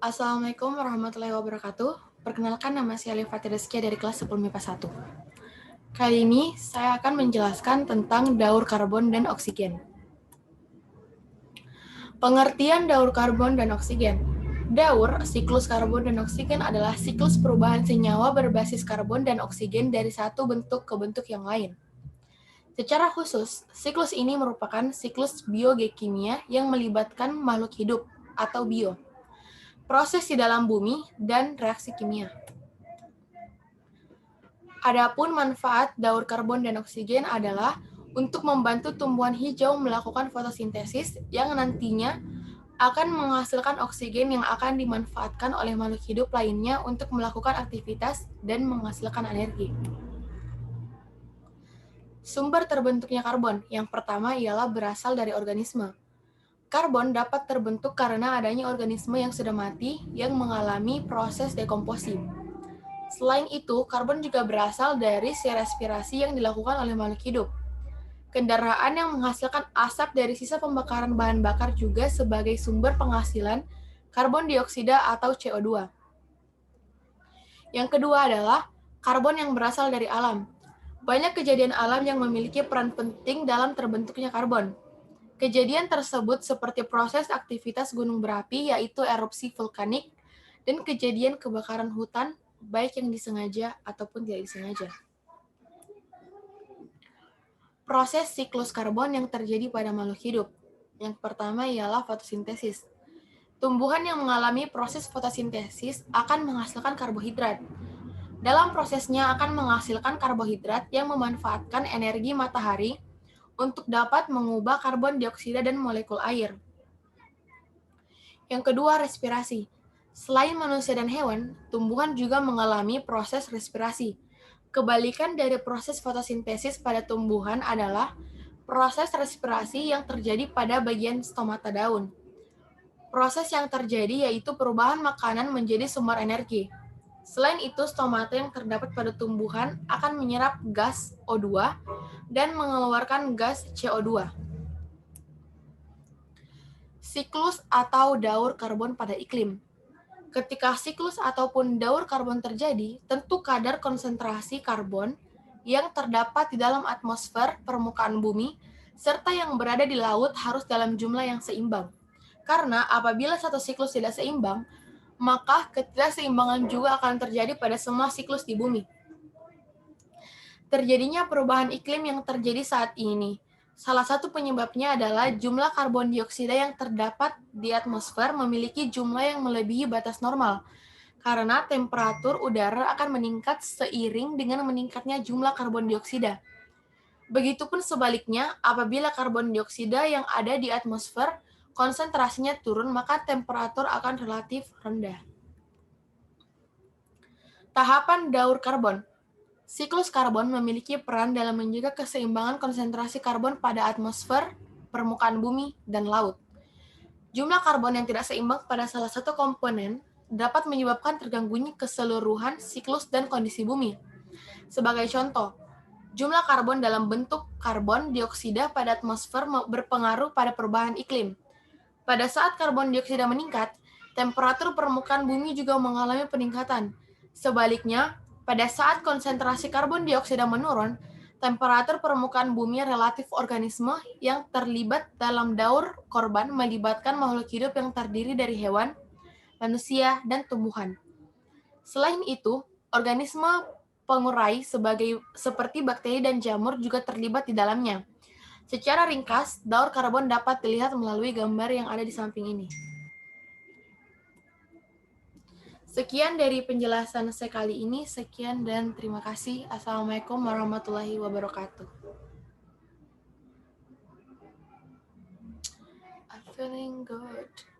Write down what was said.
Assalamualaikum warahmatullahi wabarakatuh. Perkenalkan, nama saya Alifati Rizkia dari kelas 10 MIPA 1. Kali ini saya akan menjelaskan tentang daur karbon dan oksigen. Pengertian daur karbon dan oksigen. Daur, siklus karbon dan oksigen adalah siklus perubahan senyawa berbasis karbon dan oksigen dari satu bentuk ke bentuk yang lain. Secara khusus, siklus ini merupakan siklus biogeokimia yang melibatkan makhluk hidup atau bio, proses di dalam bumi, dan reaksi kimia. Adapun manfaat daur karbon dan oksigen adalah untuk membantu tumbuhan hijau melakukan fotosintesis yang nantinya akan menghasilkan oksigen yang akan dimanfaatkan oleh makhluk hidup lainnya untuk melakukan aktivitas dan menghasilkan energi. Sumber terbentuknya karbon, yang pertama ialah berasal dari organisme. Karbon dapat terbentuk karena adanya organisme yang sudah mati yang mengalami proses dekomposi. Selain itu, karbon juga berasal dari respirasi yang dilakukan oleh makhluk hidup. Kendaraan yang menghasilkan asap dari sisa pembakaran bahan bakar juga sebagai sumber penghasilan karbon dioksida atau CO2. Yang kedua adalah karbon yang berasal dari alam. Banyak kejadian alam yang memiliki peran penting dalam terbentuknya karbon. Kejadian tersebut seperti proses aktivitas gunung berapi, yaitu erupsi vulkanik, dan kejadian kebakaran hutan, baik yang disengaja ataupun tidak disengaja. Proses siklus karbon yang terjadi pada makhluk hidup. Yang pertama ialah fotosintesis. Tumbuhan yang mengalami proses fotosintesis akan menghasilkan karbohidrat. Dalam prosesnya akan menghasilkan karbohidrat yang memanfaatkan energi matahari untuk dapat mengubah karbon dioksida dan molekul air. Yang kedua, respirasi. Selain manusia dan hewan, tumbuhan juga mengalami proses respirasi. Kebalikan dari proses fotosintesis pada tumbuhan adalah proses respirasi yang terjadi pada bagian stomata daun. Proses yang terjadi yaitu perubahan makanan menjadi sumber energi. Selain itu, stomata yang terdapat pada tumbuhan akan menyerap gas O2 dan mengeluarkan gas CO2. Siklus atau daur karbon pada iklim. Ketika siklus ataupun daur karbon terjadi, tentu kadar konsentrasi karbon yang terdapat di dalam atmosfer permukaan bumi serta yang berada di laut harus dalam jumlah yang seimbang. Karena apabila satu siklus tidak seimbang, maka ketidakseimbangan juga akan terjadi pada semua siklus di bumi. Terjadinya perubahan iklim yang terjadi saat ini, salah satu penyebabnya adalah jumlah karbon dioksida yang terdapat di atmosfer memiliki jumlah yang melebihi batas normal, karena temperatur udara akan meningkat seiring dengan meningkatnya jumlah karbon dioksida. Begitupun sebaliknya, apabila karbon dioksida yang ada di atmosfer konsentrasinya turun, maka temperatur akan relatif rendah. Tahapan daur karbon. Siklus karbon memiliki peran dalam menjaga keseimbangan konsentrasi karbon pada atmosfer, permukaan bumi, dan laut. Jumlah karbon yang tidak seimbang pada salah satu komponen dapat menyebabkan terganggunya keseluruhan siklus dan kondisi bumi. Sebagai contoh, jumlah karbon dalam bentuk karbon dioksida pada atmosfer berpengaruh pada perubahan iklim. Pada saat karbon dioksida meningkat, temperatur permukaan bumi juga mengalami peningkatan. Sebaliknya, pada saat konsentrasi karbon dioksida menurun, temperatur permukaan bumi relatif organisme yang terlibat dalam daur karbon melibatkan makhluk hidup yang terdiri dari hewan, manusia, dan tumbuhan. Selain itu, organisme pengurai seperti bakteri dan jamur juga terlibat di dalamnya. Secara ringkas, daur karbon dapat dilihat melalui gambar yang ada di samping ini. Sekian dari penjelasan saya kali ini. Sekian dan terima kasih. Assalamualaikum warahmatullahi wabarakatuh. I'm feeling good.